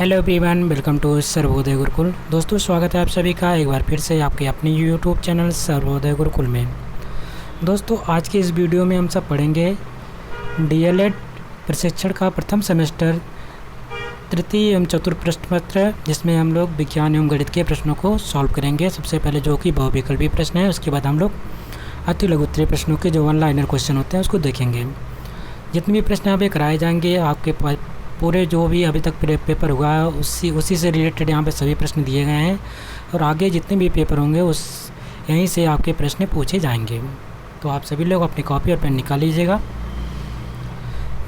Hello everyone, welcome to Sarvodaya Gurukul. दोस्तों, स्वागत है आप सभी का एक बार फिर से आपके अपने यूट्यूब चैनल सर्वोदय गुरुकुल में। दोस्तों, आज के इस वीडियो में हम सब पढ़ेंगे डीएलएड प्रशिक्षण का प्रथम सेमेस्टर तृतीय एवं चतुर्थ प्रश्न पत्र, जिसमें हम लोग विज्ञान एवं गणित के प्रश्नों को सॉल्व करेंगे। सबसे पहले जो कि बहुविकल्पी प्रश्न है, उसके बाद हम लोग अति लघुत्तरीय प्रश्नों के जो वन लाइनर क्वेश्चन होते हैं उसको देखेंगे। जितने भी प्रश्न यहाँ पे कराए जाएंगे, आपके पूरे जो भी अभी तक पेपर हुआ है उसी से रिलेटेड यहाँ पे सभी प्रश्न दिए गए हैं, और आगे जितने भी पेपर होंगे उस यहीं से आपके प्रश्न पूछे जाएंगे। तो आप सभी लोग अपनी कॉपी और पेन निकाल लीजिएगा।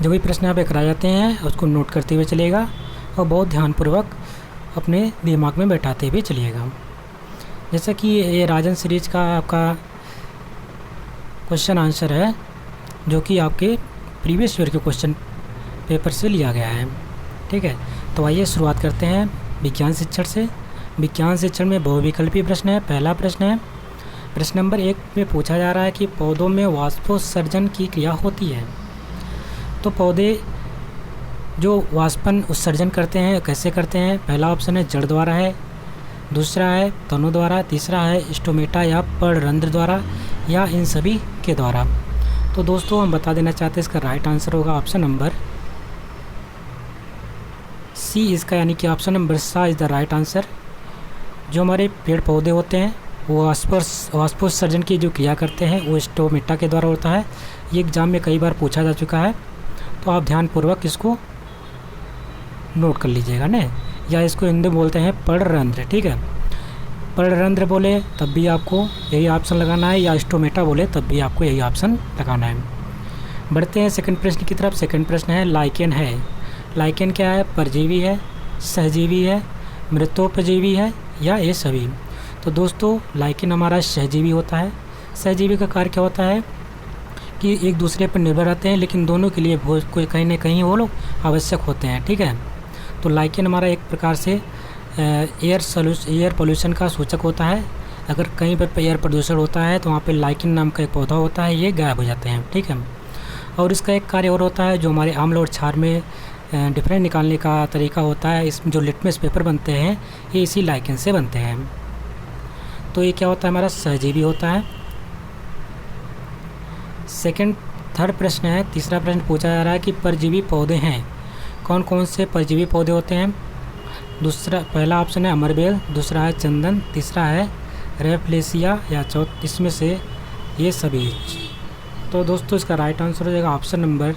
जो भी प्रश्न यहाँ पे कराए जाते हैं उसको नोट करते हुए चलिएगा और बहुत ध्यानपूर्वक अपने दिमाग में बैठाते हुए चलिएगा। जैसा कि ये राजन सीरीज का आपका क्वेश्चन आंसर है, जो कि आपके प्रीवियस ईयर के क्वेश्चन पेपर से लिया गया है। ठीक है, तो आइए शुरुआत करते हैं विज्ञान शिक्षण से। विज्ञान शिक्षण में बहुविकल्पी प्रश्न है। पहला प्रश्न है, प्रश्न नंबर 1 में पूछा जा रहा है कि पौधों में वाष्पोत्सर्जन की क्रिया होती है। तो पौधे जो वाष्पन उत्सर्जन करते हैं कैसे करते हैं? पहला ऑप्शन है जड़ द्वारा है, दूसरा है तनु द्वारा, तीसरा है स्टोमेटा या पर्णरंध्र द्वारा, या इन सभी के द्वारा। तो दोस्तों, हम बता देना चाहते हैं इसका राइट आंसर होगा ऑप्शन नंबर सी इसका, यानी कि ऑप्शन नंबर सा इज़ द राइट आंसर। जो हमारे पेड़ पौधे होते हैं वो वाष्पोत्सर्जन की जो क्रिया करते हैं वो स्टोमेटा के द्वारा होता है। ये एग्ज़ाम में कई बार पूछा जा चुका है, तो आप ध्यानपूर्वक इसको नोट कर लीजिएगा ना, या इसको हिंदी बोलते हैं पर्णरंध्र। ठीक है, पर्णरंध्र बोले तब भी आपको यही ऑप्शन लगाना है, या स्टोमेटा बोले तब भी आपको यही ऑप्शन लगाना है। बढ़ते हैं सेकंड प्रश्न की तरफ। सेकंड प्रश्न है लाइकेन है। लाइकेन क्या है? परजीवी है, सहजीवी है, मृतोपजीवी है, या ये सभी? तो दोस्तों, लाइकेन हमारा सहजीवी होता है। सहजीवी का कार्य क्या होता है कि एक दूसरे पर निर्भर रहते हैं, लेकिन दोनों के लिए कोई कहीं ना कहीं वो लोग आवश्यक होते हैं। ठीक है, तो लाइकेन हमारा एक प्रकार से एयर पोल्यूशन का सूचक होता है। अगर कहीं पर एयर प्रदूषण होता है तो वहाँ पे लाइकेन नाम का एक पौधा होता है, ये गायब हो जाते हैं। ठीक है, और इसका एक कार्य और होता है, जो हमारे आम्ल और क्षार में डिफरेंट निकालने का तरीका होता है। इस जो लिटमस पेपर बनते हैं ये इसी लाइकेन से बनते हैं। तो ये क्या होता है? हमारा सहजीवी होता है। थर्ड प्रश्न है, तीसरा प्रश्न पूछा जा रहा है कि परजीवी पौधे हैं। कौन कौन से परजीवी पौधे होते हैं? पहला ऑप्शन है अमरबेल, दूसरा है चंदन, तीसरा है रेफ्लेसिया, या इसमें से ये सभी। तो दोस्तों, इसका राइट आंसर हो जाएगा ऑप्शन नंबर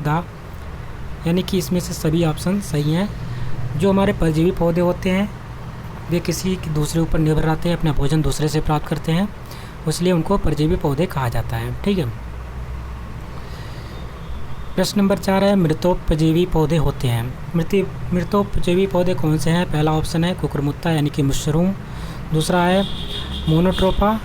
द, यानी कि इसमें से सभी ऑप्शन सही हैं। जो हमारे परजीवी पौधे होते हैं वे किसी दूसरे ऊपर निर्भर रहते हैं, अपना भोजन दूसरे से प्राप्त करते हैं, इसलिए उनको परजीवी पौधे कहा जाता है। ठीक है, प्रश्न नंबर 4 है मृतोपजीवी पौधे होते हैं। मृतोपजीवी पौधे कौन से हैं? पहला ऑप्शन है कुकुरमुत्ता, यानी कि मशरूम, दूसरा है मोनोट्रोपा,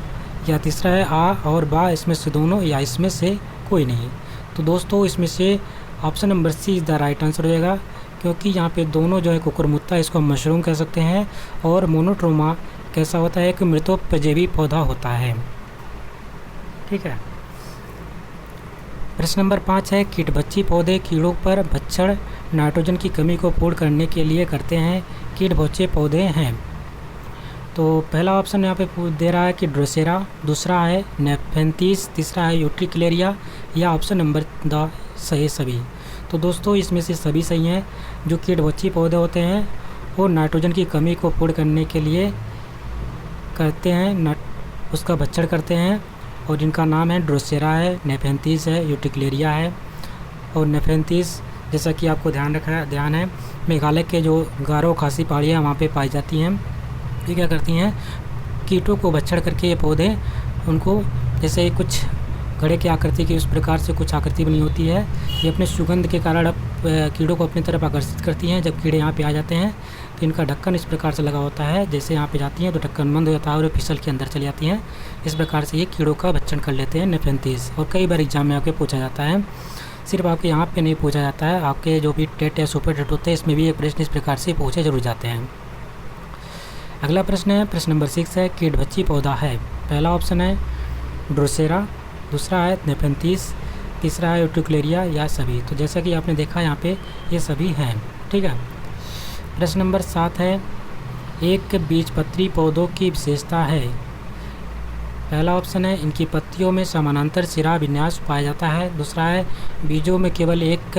या तीसरा है आ और बा, इसमें से दोनों, या इसमें से कोई नहीं। तो दोस्तों, इसमें से option number C is the right answer हो जाएगा, क्योंकि यहाँ पे दोनों जो है कुकुरमुत्ता, इसको हम मशरूम कह सकते हैं, और मोनोट्रोमा कैसा होता है कि मृतोपजीवी पौधा होता है। ठीक है, प्रश्न नंबर 5 है कीटभक्षी पौधे कीड़ों पर भक्षण नाइट्रोजन की कमी को पूर्ण करने के लिए करते हैं। कीटभक्षी पौधे हैं। तो पहला ऑप्शन यहाँ पे दे रहा है कि ड्रोसेरा, दूसरा है नेफेंथीस, तीसरा है यूट्रिक्लेरिया, या ऑप्शन नंबर द सही सभी। तो दोस्तों, इसमें से सभी सही हैं। जो कीटभक्षी पौधे होते हैं वो नाइट्रोजन की कमी को पूर्ण करने के लिए करते हैं, उसका भक्षण करते हैं, और जिनका नाम है ड्रोसेरा है, नेफेंथीस है, यूट्रिक्लेरिया है। और नेफेंथीस, जैसा कि आपको ध्यान है, मेघालय के जो गारो खासी पहाड़ियाँ वहाँ पे पाई जाती हैं। ये क्या करती हैं? कीटों को भक्षण करके ये पौधे उनको, जैसे कुछ घड़े की आकृति की उस प्रकार से कुछ आकृति बनी होती है, ये अपने सुगंध के कारण कीड़ों को अपनी तरफ आकर्षित करती हैं। जब कीड़े यहाँ पे आ जाते हैं तो इनका ढक्कन इस प्रकार से लगा होता है, जैसे यहाँ पे जाती हैं तो ढक्कन बंद हो जाता है और फिसल के अंदर चली जाती हैं। इस प्रकार से ये कीड़ों का भक्षण कर लेते हैं नेफेंथीस। और कई बार एग्जाम में आपके पूछा जाता है, सिर्फ आपके यहाँ पे नहीं पूछा जाता है, आपके जो भी टेट या सुपर टेट होते हैं इसमें भी ये प्रश्न इस प्रकार से पूछे जरूर जाते हैं। अगला प्रश्न है, प्रश्न नंबर 6 है कीटभक्षी पौधा है। पहला ऑप्शन है ड्रोसेरा, दूसरा है नेफेंथीस, तीसरा है यूट्रिक्लेरिया, या सभी। तो जैसा कि आपने देखा यहाँ पे ये सभी हैं। ठीक है, प्रश्न नंबर 7 है, एक बीजपत्री पौधों की विशेषता है। पहला ऑप्शन है, इनकी पत्तियों में समानांतर सिरा विन्यास पाया जाता है। दूसरा है, बीजों में केवल एक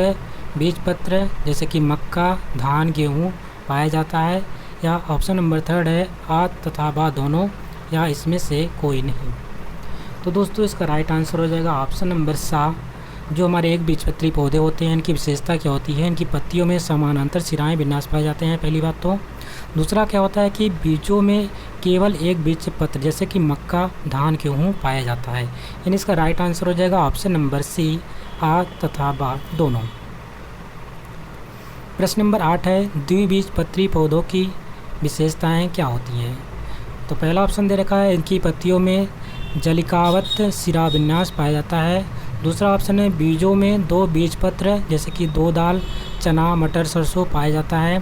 बीजपत्र जैसे कि मक्का, धान, गेहूँ पाया जाता है। या ऑप्शन नंबर 3 है, आ तथा बा दोनों, या इसमें से कोई नहीं। तो दोस्तों इसका राइट आंसर हो जाएगा ऑप्शन नंबर सा। जो हमारे एक बीजपत्री पौधे होते हैं, इनकी विशेषता क्या होती है, इनकी पत्तियों में समानांतर सिराएं विन्यास पाए जाते हैं, पहली बात तो। दूसरा क्या होता है कि बीजों में केवल एक बीज पत्र जैसे कि मक्का, धान, गेहूँ पाया जाता है। यानी इसका राइट आंसर हो जाएगा ऑप्शन नंबर सी, आ तथा बा दोनों। प्रश्न नंबर 8 है, द्विबीजपत्री पौधों की विशेषताएं क्या होती हैं। तो पहला ऑप्शन दे रखा है, इनकी पत्तियों में जलिकावत सिरा विन्यास पाया जाता है। दूसरा ऑप्शन है, बीजों में 2 बीजपत्र जैसे कि 2 दाल, चना, मटर, सरसों पाया जाता है।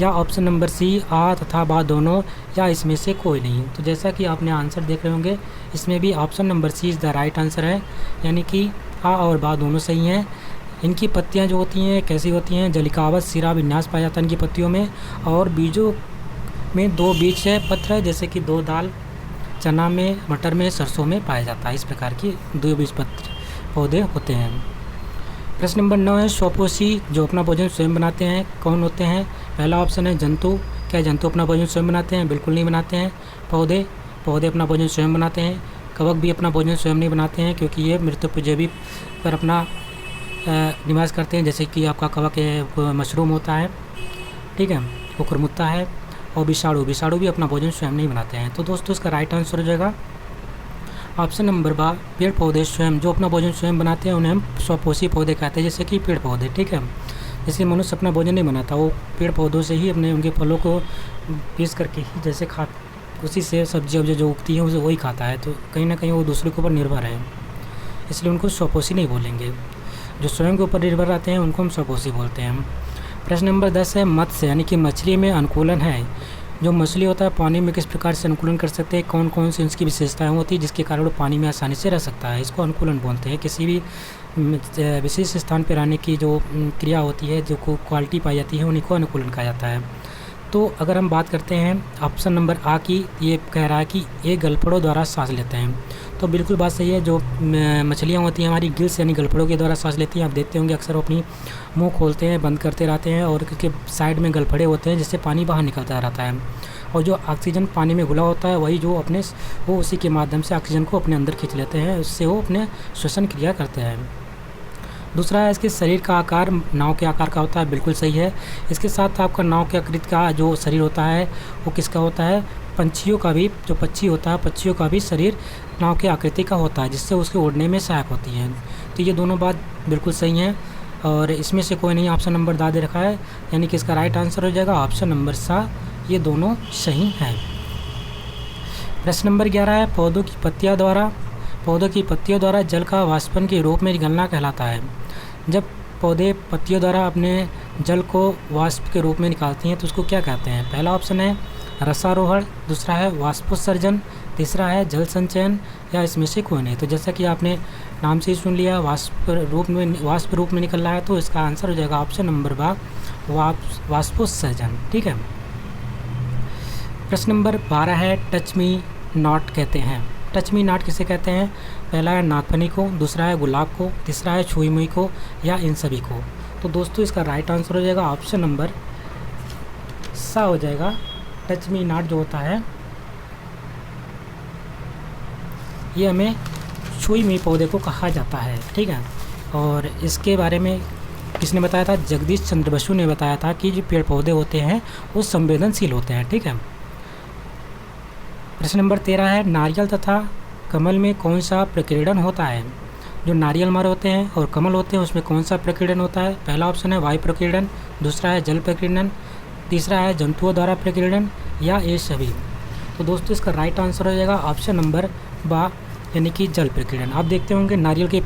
या ऑप्शन नंबर सी, आ तथा बा दोनों, या इसमें से कोई नहीं। तो जैसा कि आपने आंसर देख रहे होंगे, इसमें भी option number C is the right answer है, यानी कि आ और बा दोनों सही हैं। इनकी पत्तियां जो होती हैं कैसी होती हैं, जलिकावत सिरा विन्यास पाया जाता है इनकी पत्तियों में। और बीजों में 2 बीज पत्र जैसे कि 2 दाल, चना में, मटर में, सरसों में पाया जाता है। इस प्रकार की 2 बीजपत्र पौधे होते हैं। प्रश्न नंबर 9 है, स्वपोषी जो अपना भोजन स्वयं बनाते हैं कौन होते हैं। पहला ऑप्शन है, जंतु। क्या जंतु अपना भोजन स्वयं बनाते हैं? बिल्कुल नहीं बनाते हैं। पौधे अपना भोजन स्वयं बनाते हैं। कवक भी अपना भोजन स्वयं नहीं बनाते हैं, क्योंकि ये मृतोपजीवी पर अपना निवास करते हैं, जैसे कि आपका कवक मशरूम होता है, ठीक है, कुकुरमुत्ता है। और विषाणु भी अपना भोजन स्वयं नहीं बनाते हैं। तो दोस्तों इसका राइट आंसर हो जाएगा ऑप्शन नंबर बा, पेड़ पौधे स्वयं जो अपना भोजन स्वयं बनाते हैं उन्हें हम स्वपोषी पौधे कहते हैं, जैसे कि पेड़ पौधे, ठीक है। जैसे मनुष्य अपना भोजन नहीं बनाता, वो पेड़ पौधों से ही अपने उनके फलों को पीस करके ही जैसे उसी से सब्जी जो उगती है उसे वही खाता है। तो कहीं ना कहीं वो दूसरे के ऊपर निर्भर है, इसलिए उनको स्वपोषी नहीं बोलेंगे। जो स्वयं के ऊपर निर्भर रहते हैं उनको हम स्वपोषी बोलते हैं। प्रश्न नंबर 10 है, मत्स्य यानी कि मछली में अनुकूलन है। जो मछली होता है पानी में किस प्रकार से अनुकूलन कर सकते हैं, कौन कौन सी उसकी विशेषताएं होती है जिसके कारण वो पानी में आसानी से रह सकता है, इसको अनुकूलन बोलते हैं। किसी भी विशेष स्थान पर रहने की जो क्रिया होती है, जो क्वालिटी पाई जाती है, उन्हीं को अनुकूलन कहा जाता है। तो अगर हम बात करते हैं ऑप्शन नंबर आ की, ये कह रहा है कि ये गलफड़ों द्वारा सांस लेते हैं। तो बिल्कुल बात सही है। जो मछलियाँ होती हैं हमारी गिल्स यानी गलफड़ों के द्वारा सांस लेती हैं। आप देखते होंगे अक्सर वो अपनी मुंह खोलते हैं, बंद करते रहते हैं, और उसके साइड में गलफड़े होते हैं जिससे पानी बाहर निकलता रहता है। और जो ऑक्सीजन पानी में घुला होता है वही जो वो उसी के माध्यम से ऑक्सीजन को अपने अंदर खींच लेते हैं, उससे वो अपने श्वसन क्रिया करते हैं। दूसरा है, इसके शरीर का आकार नाव के आकार का होता है, बिल्कुल सही है। इसके साथ आपका नाव के आकृति का जो शरीर होता है वो किसका होता है, पंछियों का भी, जो पक्षी होता है पक्षियों का भी शरीर नाव के आकृति का होता है, जिससे उसके उड़ने में सहायक होती है। तो ये दोनों बात बिल्कुल सही हैं, और इसमें से कोई नहीं ऑप्शन नंबर दा दे रखा है, यानी कि इसका राइट आंसर हो जाएगा ऑप्शन नंबर सा, ये दोनों सही हैं। प्रश्न नंबर 11 है, पौधों की पत्तियों द्वारा जल का वाष्पन के रूप में गलना कहलाता है। जब पौधे पत्तियों द्वारा अपने जल को वाष्प के रूप में निकालती हैं तो उसको क्या कहते हैं। पहला ऑप्शन है रसारोहण, दूसरा है वाष्पोत्सर्जन, तीसरा है जल संचयन, या इसमें से कोई नहीं। तो जैसा कि आपने नाम से ही सुन लिया, वाष्प रूप में निकल रहा है, तो इसका आंसर हो जाएगा ऑप्शन नंबर बा, वाष्पोत्सर्जन, ठीक है। प्रश्न नंबर 12 है, टच मी नॉट कहते हैं। टच मी नॉट किसे कहते हैं। पहला है नागफनी को, दूसरा है गुलाब को, तीसरा है छुई मुई को, या इन सभी को। तो दोस्तों इसका राइट आंसर हो जाएगा ऑप्शन नंबर सा हो जाएगा। टच मी नॉट जो होता है ये हमें छुई मुई पौधे को कहा जाता है, ठीक है। और इसके बारे में किसने बताया था, जगदीश चंद्र बसु ने बताया था कि जो पेड़ पौधे होते हैं वो संवेदनशील होते हैं, ठीक है। प्रश्न नंबर 13 है, नारियल तथा कमल में कौन सा प्रकीर्णन होता है। जो नारियल मर होते हैं और कमल होते हैं उसमें कौन सा प्रकीर्णन होता है। पहला ऑप्शन है वायु प्रकीर्णन, दूसरा है जल प्रकीर्णन, तीसरा है जंतुओं द्वारा प्रकीर्णन, या ये सभी। तो दोस्तों इसका राइट आंसर हो जाएगा ऑप्शन नंबर बा, यानी कि जल प्रकीर्णन। आप देखते होंगे नारियल के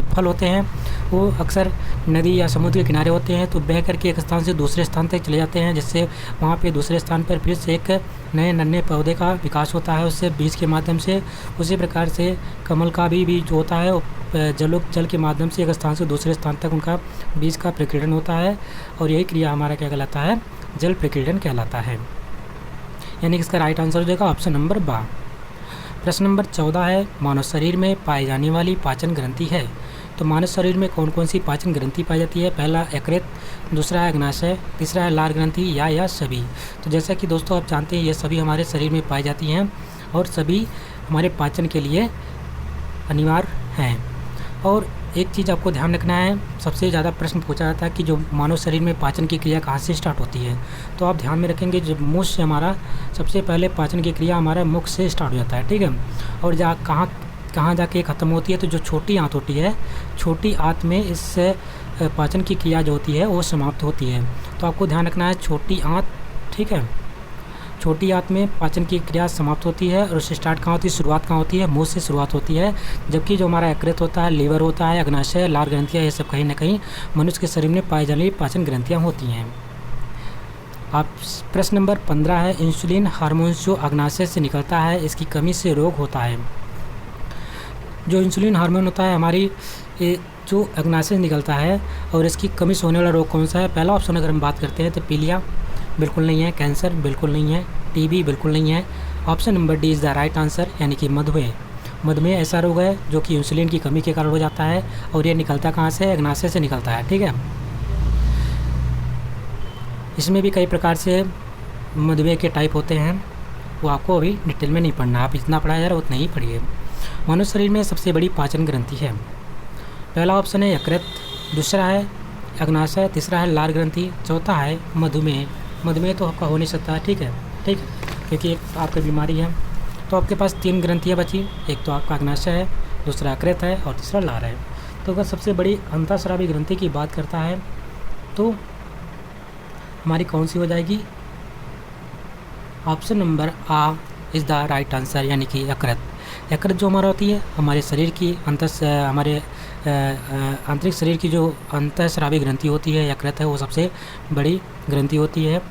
फल होते हैं वो अक्सर नदी या समुद्र के किनारे होते हैं, तो बह करके एक स्थान से दूसरे स्थान तक चले जाते हैं, जिससे वहाँ पे दूसरे स्थान पर फिर से एक नए नन्हे पौधे का विकास होता है उससे बीज के माध्यम से। उसी प्रकार से कमल का भी बीज जो होता है जल के माध्यम से एक स्थान से दूसरे स्थान तक उनका बीज का प्रकीर्णन होता है, और यही क्रिया हमारा क्या कहलाता है, जल प्रकीर्णन कहलाता है। यानी कि इसका राइट आंसर हो जाएगा ऑप्शन नंबर बा। प्रश्न नंबर 14 है, मानव शरीर में पाई जाने वाली पाचन ग्रंथि है। तो मानव शरीर में कौन कौन सी पाचन ग्रंथि पाई जाती है? पहला यकृत, दूसरा है अग्नाशय, तीसरा है लार ग्रंथि या सभी। तो जैसा कि दोस्तों आप जानते हैं ये सभी हमारे शरीर में पाई जाती हैं और सभी हमारे पाचन के लिए अनिवार्य हैं। और एक चीज़ आपको ध्यान रखना है, सबसे ज़्यादा प्रश्न पूछा जाता है कि जो मानव शरीर में पाचन की क्रिया कहाँ से स्टार्ट होती है। तो आप ध्यान में रखेंगे जब मुख से हमारा सबसे पहले पाचन की क्रिया हमारा मुख से स्टार्ट हो जाता है, ठीक है। और कहाँ जाके ख़त्म होती है? तो जो छोटी आंत होती है, छोटी आंत में इस पाचन की क्रिया जो होती है वो समाप्त होती है। तो आपको ध्यान रखना है छोटी आंत, ठीक है, छोटी आंत में पाचन की क्रिया समाप्त होती है। और उससे स्टार्ट कहाँ होती है? शुरुआत कहाँ होती है? मुंह से शुरुआत होती है। जबकि जो हमारा यकृत होता है, लीवर होता है, अग्नाशय, लार ग्रंथियाँ, ये सब कहीं ना कहीं मनुष्य के शरीर में पाई जाने वाली पाचन ग्रंथियाँ होती हैं। आप प्रश्न नंबर 15 है, इंसुलिन हार्मोन जो अग्नाशय से निकलता है, इसकी कमी से रोग होता है। जो इंसुलिन हार्मोन होता है हमारी जो अग्नाशय से निकलता है और इसकी कमी से होने वाला रोग कौन सा है? पहला ऑप्शन अगर हम बात करते हैं तो पीलिया बिल्कुल नहीं है, कैंसर बिल्कुल नहीं है, टीबी बिल्कुल नहीं है। Option number D is the right answer, यानी कि मधुमेह। मधुमेह ऐसा रोग है जो कि इंसुलिन की कमी के कारण हो जाता है और ये निकलता कहाँ से? अग्नाशय से निकलता है, ठीक है। इसमें भी कई प्रकार से मधुमेह के टाइप होते हैं, वो आपको अभी डिटेल में नहीं पढ़ना, आप जितना पढ़ाया जा रहा है उतना ही पढ़िए। मनुष्य शरीर में सबसे बड़ी पाचन ग्रंथि है। पहला ऑप्शन है यकृत, दूसरा है अग्नाशय, तीसरा है लार ग्रंथि, चौथा है मधुमेह। मधुमेह तो आपका हो नहीं सकता, ठीक है, क्योंकि एक आपकी बीमारी है। तो आपके पास 3 ग्रंथियाँ बची, एक तो आपका अग्नाशय है, दूसरा यकृत है और तीसरा लार है। तो अगर सबसे बड़ी अंतःस्रावी ग्रंथि की बात करता है तो हमारी कौन सी हो जाएगी? Option number A is the right answer, यानी कि यकृत। यकृत जो हमारा होती है हमारे शरीर की हमारे आंतरिक शरीर की जो अंतःस्रावी ग्रंथि होती है, यकृत है, वो सबसे बड़ी ग्रंथि होती है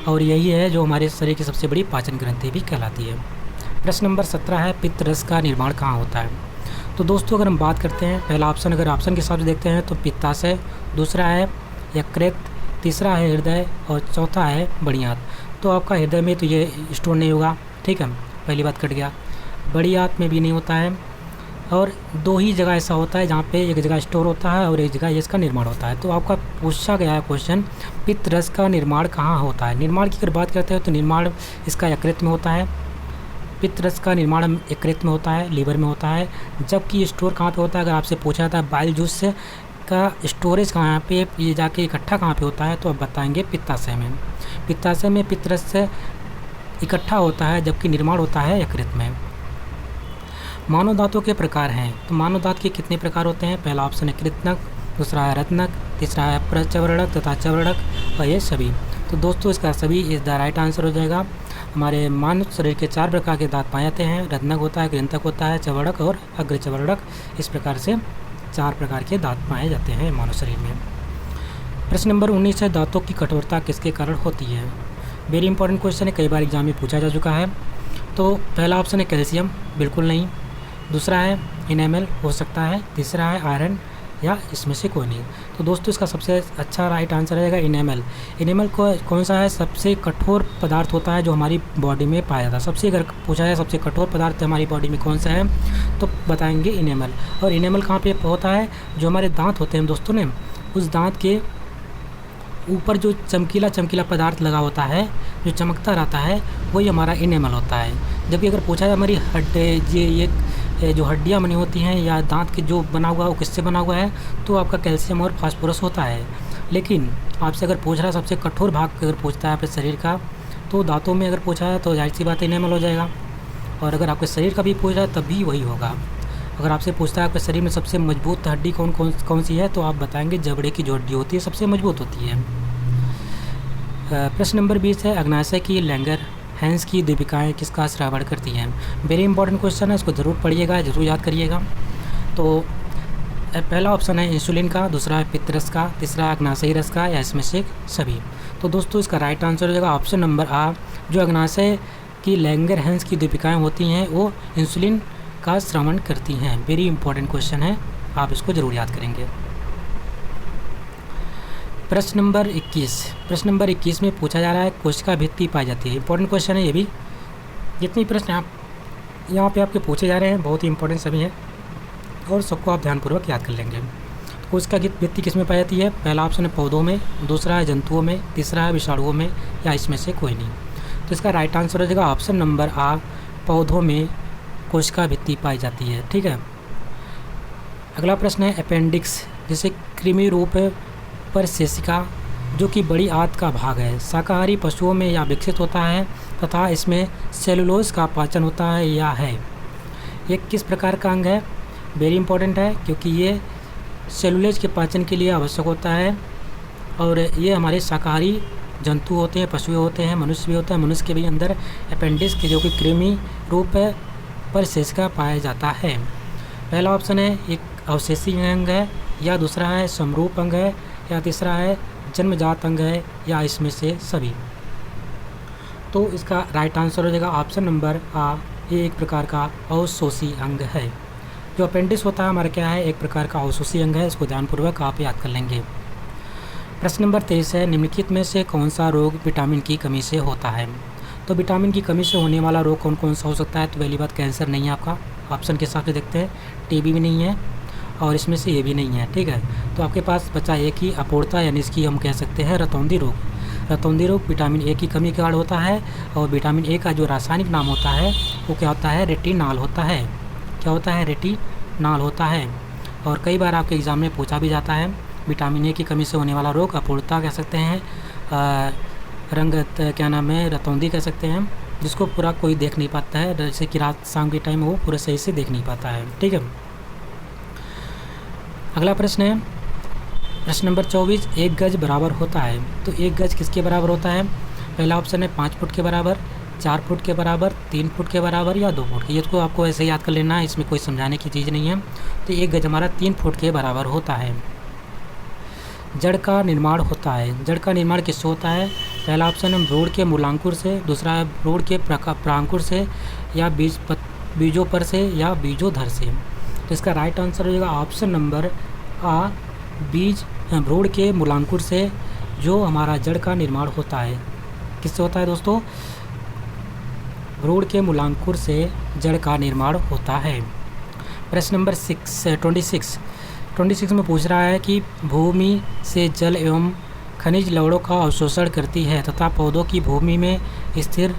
और यही है जो हमारे शरीर की सबसे बड़ी पाचन ग्रंथि भी कहलाती है। प्रश्न नंबर 17 है, पित्त रस का निर्माण कहाँ होता है? तो दोस्तों अगर हम बात करते हैं, पहला ऑप्शन अगर ऑप्शन के हिसाब से देखते हैं तो पित्ताशय, दूसरा है यकृत, तीसरा है हृदय और चौथा है बड़ी आंत। तो आपका हृदय में तो ये स्टोर नहीं होगा, ठीक है, पहली बात कट गया। बड़ी आंत में भी नहीं होता है और 2 ही जगह ऐसा होता है जहाँ पे एक जगह स्टोर होता है और एक जगह इसका निर्माण होता है। तो आपका पूछा गया है क्वेश्चन, पित्त रस का निर्माण कहाँ होता है? निर्माण की अगर बात करते हैं तो निर्माण इसका यकृत में होता है। पित्त रस का निर्माण यकृत में होता है, लीवर में होता है। जबकि स्टोर कहाँ पे होता है? अगर आपसे पूछा जाता है बाइल जूस से का स्टोरेज कहाँ पे, ये जाके इकट्ठा कहाँ पे होता है, तो आप बताएंगे पित्ताशय में। पित्ताशय में पित्त रस से इकट्ठा होता है, जबकि निर्माण होता है यकृत में। मानव दांतों के प्रकार हैं, तो मानव दांत के कितने प्रकार होते हैं? पहला ऑप्शन है कृतनक, दूसरा है रत्नक, तीसरा है प्रचवर्णक तथा चवर्णक और ये सभी। तो दोस्तों इसका सभी इस द राइट आंसर हो जाएगा। हमारे मानव शरीर के 4 प्रकार के दांत पाए जाते हैं, रत्नक होता है, कृंतक होता है, चवर्णक और अग्रचवर्णक। इस प्रकार से 4 प्रकार के दांत पाए जाते हैं मानव शरीर में। प्रश्न नंबर 19 है, दांतों की कठोरता किसके कारण होती है? वेरी इंपॉर्टेंट क्वेश्चन है, कई बार एग्जाम में पूछा जा चुका है। तो पहला ऑप्शन है कैल्शियम, बिल्कुल नहीं। दूसरा है इनेमल, हो सकता है। तीसरा है आयरन या इसमें से कोई नहीं। तो दोस्तों इसका सबसे अच्छा राइट आंसर रहेगा इनेमल। इनेमल कौन सा है? सबसे कठोर पदार्थ होता है जो हमारी बॉडी में पाया जाता है। सबसे अगर पूछा जाए सबसे कठोर पदार्थ हमारी बॉडी में कौन सा है तो बताएंगे इनेमल। और इनेमल कहाँ पे होता है? जो हमारे दांत होते हैं दोस्तों ने, उस दांत के ऊपर जो चमकीला पदार्थ लगा होता है, जो चमकता रहता है, वही हमारा इनेमल होता है। जबकि अगर पूछा जाए हमारी ये जो हड्डियाँ बनी होती हैं या दांत के जो बना हुआ है वो किससे बना हुआ है, तो आपका कैल्शियम और फास्फोरस होता है। लेकिन आपसे अगर पूछ रहा है सबसे कठोर भाग अगर पूछता है आपके शरीर का, तो दांतों में अगर पूछा है तो जाहिर सी बात इनेमल हो जाएगा। और अगर आपके शरीर का भी पूछ रहा है तब भी वही होगा। अगर आपसे पूछता है आपके शरीर में सबसे मजबूत हड्डी कौन सी है, तो आप बताएंगे जबड़े की जो हड्डी होती है सबसे मजबूत होती है। प्रश्न नंबर 20 है, अग्नाशय की लैंगर हैंस की दीपिकाएँ किसका श्रावण करती हैं? वेरी इंपॉर्टेंट क्वेश्चन है, इसको ज़रूर पढ़िएगा, ज़रूर याद करिएगा। तो पहला ऑप्शन है इंसुलिन का, दूसरा है पित्त रस का, तीसरा अग्नाशयी रस का या इसमें से सभी। तो दोस्तों इसका राइट आंसर हो जाएगा ऑप्शन नंबर आ। जो अग्नाशय की लैंगर हैंस की दीपिकाएँ होती हैं वो इंसुलिन का श्रवण करती हैं। वेरी इंपॉर्टेंट क्वेश्चन है, आप इसको ज़रूर याद करेंगे। प्रश्न नंबर 21 में पूछा जा रहा है कोशिका भित्ति पाई जाती है। इंपॉर्टेंट क्वेश्चन है ये भी। जितने प्रश्न आप यहाँ पे आपके पूछे जा रहे हैं बहुत ही इंपॉर्टेंट सभी हैं और सबको आप ध्यानपूर्वक याद कर लेंगे। कोशिका की भित्ति किस में पाई जाती है? पहला ऑप्शन है पौधों में, दूसरा है जंतुओं में, तीसरा है विषाणुओं में, या इसमें से कोई नहीं। तो इसका राइट आंसर हो जाएगा ऑप्शन नंबर आ, पौधों में कोशिका भित्ति पाई जाती है। ठीक है। अगला प्रश्न है अपेंडिक्स, जिसे कृमि रूप पर शेषिका जो कि बड़ी आंत का भाग है, शाकाहारी पशुओं में यह विकसित होता है तथा इसमें सेलुलोज का पाचन होता है या है। ये किस प्रकार का अंग है? वेरी इंपॉर्टेंट है क्योंकि ये सेलुलोज के पाचन के लिए आवश्यक होता है और ये हमारे शाकाहारी जंतु होते हैं, पशु होते हैं, मनुष्य भी होता है। मनुष्य के भी अंदर अपेंडिक्स के जो कि कृमि रूप पर शेषिका पाया जाता है। पहला ऑप्शन है एक अवशेषी अंग है, या दूसरा है समरूप अंग है, या तीसरा है जन्मजात अंग है, या इसमें से सभी। तो इसका राइट आंसर हो जाएगा ऑप्शन नंबर आ, ये एक प्रकार का अवशोषी अंग है। जो अपेंडिक्स होता है हमारा क्या है? एक प्रकार का अवशोषी अंग है। इसको ध्यानपूर्वक आप याद कर लेंगे। प्रश्न नंबर 23 है निम्नलिखित में से कौन सा रोग विटामिन की कमी से होता है? तो विटामिन की कमी से होने वाला रोग कौन कौन सा हो सकता है? तो पहली बात कैंसर नहीं है आपका, ऑप्शन के हिसाब से देखते हैं। टीबी भी नहीं है और इसमें से ये भी नहीं है। ठीक है। तो आपके पास बचा एक ही अपूर्णता, यानी इसकी हम कह सकते हैं रतौंधी रोग। रतौंधी रोग विटामिन ए की कमी के कारण होता है और विटामिन ए का जो रासायनिक नाम होता है वो क्या होता है? रेटिनॉल होता है। क्या होता है? रेटिनॉल होता है। और कई बार आपके एग्ज़ाम में पूछा भी जाता है विटामिन ए की कमी से होने वाला रोग अपूर्णता कह सकते हैं, क्या नाम है, रतौंधी कह सकते हैं, जिसको पूरा कोई देख नहीं पाता है, जैसे कि रात शाम के टाइम वो पूरा सही से देख नहीं पाता है। ठीक है। अगला प्रश्न है प्रश्न नंबर 24, एक गज बराबर होता है। तो एक गज किसके बराबर होता है? पहला ऑप्शन है 5 फुट के बराबर, 4 फुट के बराबर, 3 फुट के बराबर, या 2 फुट के। ये तो आपको ऐसे याद कर लेना है, इसमें कोई समझाने की चीज़ नहीं है। तो एक गज हमारा 3 फुट के बराबर होता है। जड़ का निर्माण होता है। जड़ का निर्माण किससे होता है? पहला ऑप्शन है भ्रूण के मूलांकुर से, दूसरा है भ्रूण के प्रांकुर से, या बीजों पर से, या बीजोधर से। तो इसका राइट आंसर हो जाएगा ऑप्शन नंबर आ, भ्रूण के मूलांकुर से जो हमारा जड़ का निर्माण होता है। किससे होता है दोस्तों? भ्रूण के मूलांकुर से जड़ का निर्माण होता है। प्रश्न नंबर 26 में पूछ रहा है कि भूमि से जल एवं खनिज लवणों का अवशोषण करती है तथा पौधों की भूमि में स्थिर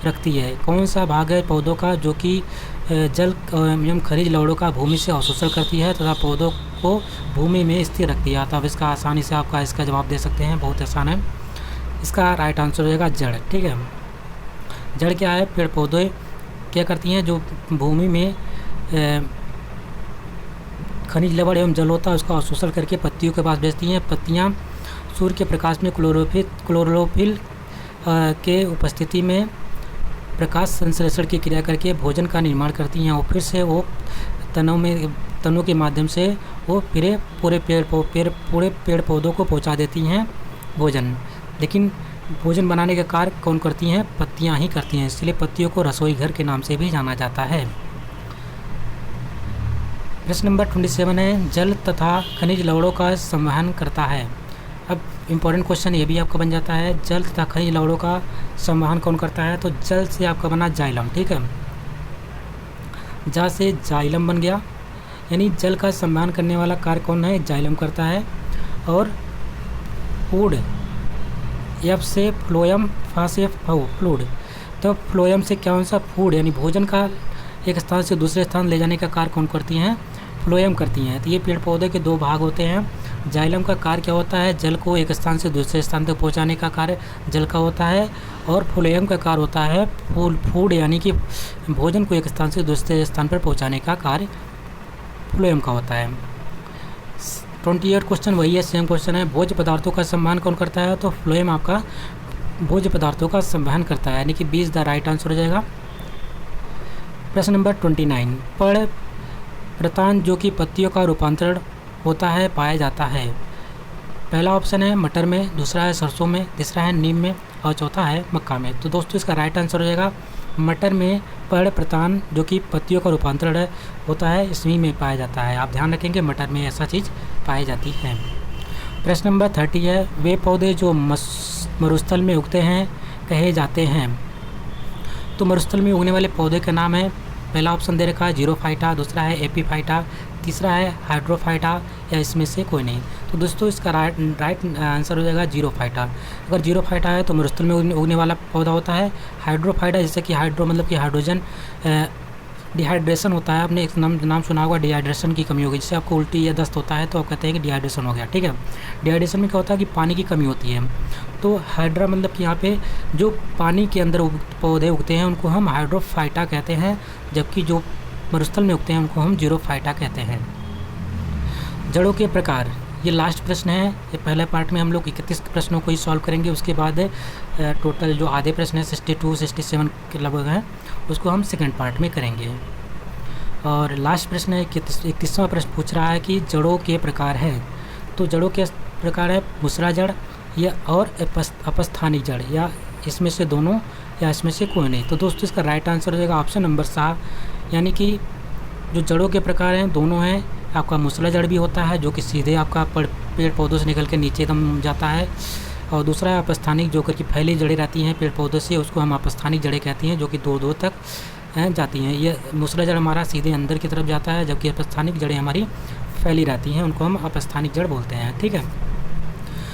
रखती है। कौन सा भाग है पौधों का जो कि जल एवं खनिज लवणों का भूमि से अवशोषण करती है तथा पौधों को भूमि में स्थिर रखती है? तो आप इसका आसानी से आपका इसका जवाब दे सकते हैं, बहुत आसान है। इसका राइट आंसर हो जाएगा जड़। ठीक है। जड़ क्या है? पेड़ पौधे क्या करती हैं? जो भूमि में खनिज लवण एवं जल होता है उसका अवशोषण करके पत्तियों के पास भेजती हैं। पत्तियां सूर्य के प्रकाश में क्लोरोफिल के उपस्थिति में प्रकाश संश्लेषण की क्रिया करके भोजन का निर्माण करती हैं और फिर से वो तनों के माध्यम से वो फिर पूरे पेड़ पौधों को पहुंचा देती हैं भोजन। लेकिन भोजन बनाने का कार्य कौन करती हैं? पत्तियां ही करती हैं। इसलिए पत्तियों को रसोई घर के नाम से भी जाना जाता है। प्रश्न नंबर 27 है जल तथा खनिज लवणों का संवहन करता है। अब इम्पोर्टेंट क्वेश्चन ये भी आपका बन जाता है, जल तथा खनिज लवणों का संवहन कौन करता है? तो जल से आपका बना जाइलम। ठीक है। जा से जाइलम बन गया, यानी जल का संवहन करने वाला कार्य कौन है? जाइलम करता है। और फूड, एफ से फ्लोएम, फा से फ्लूड। तो फ्लोएम से क्या कौन सा? फूड, यानी भोजन का एक स्थान से दूसरे स्थान ले जाने का कार्य कौन करती हैं? फ्लोएम करती हैं। तो ये पेड़ पौधे के 2 भाग होते हैं। जाइलम का कार्य क्या होता है? जल को एक स्थान से दूसरे स्थान तक पहुंचाने का कार्य जल का होता है। और फ्लोएम का कार्य होता है फूड, यानी कि भोजन को एक स्थान से दूसरे स्थान पर पहुंचाने का कार्य फ्लोएम का होता है। 28 क्वेश्चन वही है, सेम क्वेश्चन है। भोज्य पदार्थों का संवहन कौन करता है? तो फ्लोएम आपका भोज्य पदार्थों का संवहन करता है, यानी कि 20 द राइट आंसर हो जाएगा। प्रश्न नंबर 29, पर्ण प्रतान जो कि पत्तियों का रूपांतरण होता है पाया जाता है। पहला ऑप्शन है मटर में, दूसरा है सरसों में, तीसरा है नीम में और चौथा है मक्का में। तो दोस्तों इसका राइट आंसर हो जाएगा मटर में पर्ण प्रतान जो कि पत्तियों का रूपांतरण होता है इसी में पाया जाता है। आप ध्यान रखेंगे मटर में ऐसा चीज़ पाई जाती है। प्रश्न नंबर 30 है, वे पौधे जो मरुस्थल में उगते हैं कहे जाते हैं। तो मरुस्थल में उगने वाले पौधे का नाम है, पहला ऑप्शन दे रखा है जीरोफाइटा, दूसरा है एपीफाइटा, तीसरा है हाइड्रोफाइटा, या इसमें से कोई नहीं। तो दोस्तों इसका राइट आंसर हो जाएगा जीरोफाइटा। अगर जीरोफाइटा है तो मरुस्थल में उगने वाला पौधा होता है। हाइड्रोफाइटा जैसे कि हाइड्रो मतलब कि हाइड्रोजन डिहाइड्रेशन होता है, आपने एक नाम सुना होगा, डिहाइड्रेशन की कमी होगी, जैसे आपको उल्टी या दस्त होता है तो आप कहते हैं कि डिहाइड्रेशन हो गया। ठीक है, डिहाइड्रेशन में क्या होता है कि पानी की कमी होती है। तो हाइड्रा मतलब कि यहाँ पे जो पानी के अंदर पौधे उगते हैं उनको हम हाइड्रोफाइटा कहते हैं, जबकि जो मरुस्थल में उगते हैं उनको हम जीरोफाइटा कहते हैं। जड़ों के प्रकार, ये लास्ट प्रश्न है। ये पहले पार्ट में हम लोग 31 प्रश्नों को ही सॉल्व करेंगे, उसके बाद टोटल जो आधे प्रश्न है 62-67 के लगभग हैं उसको हम सेकंड पार्ट में करेंगे। और लास्ट प्रश्न है 31वां प्रश्न पूछ रहा है कि जड़ों के प्रकार है। तो जड़ों के प्रकार है मूसला जड़ या और अपस्थानिक जड़, या इसमें से दोनों, या इसमें से कोई नहीं। तो दोस्तों इसका राइट आंसर हो जाएगा ऑप्शन नंबर 7, यानी कि जो जड़ों के प्रकार हैं दोनों हैं। आपका मूसला जड़ भी होता है जो कि सीधे आपका पेड़ पौधों से निकल के नीचे दम जाता है, और दूसरा है अपस्थानिक जो कि फैली जड़ें रहती हैं पेड़ पौधों से, उसको हम अपस्थानिक जड़ें कहती हैं, जो कि दूर दूर तक जाती हैं। ये मूसला जड़ हमारा सीधे अंदर की तरफ जाता है, जबकि अपस्थानिक जड़ें हमारी फैली रहती हैं, उनको हम अपस्थानिक जड़ बोलते हैं। ठीक है,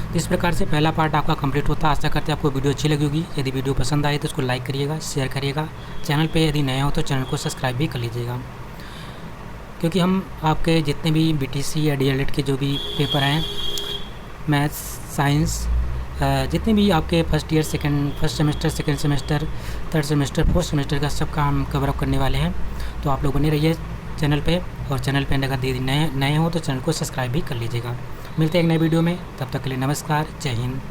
तो इस प्रकार से पहला पार्ट आपका कंप्लीट होता है। आशा करते हैं आपको वीडियो अच्छी लगी होगी। यदि वीडियो पसंद आए तो उसको लाइक करिएगा, शेयर करिएगा। चैनल पे यदि नए हो तो चैनल को सब्सक्राइब भी कर लीजिएगा, क्योंकि हम आपके जितने भी बीटीसी या डीएलएड के जो भी पेपर हैं, मैथ्स, साइंस, जितने भी आपके first semester, second semester, third semester, fourth semester का सबका हम कवर अप करने वाले हैं। तो आप लोग बने रहिए चैनल पे, और चैनल पे अगर नए हो तो चैनल को सब्सक्राइब भी कर लीजिएगा। मिलते हैं एक नए वीडियो में, तब तक के लिए नमस्कार, जय हिंद।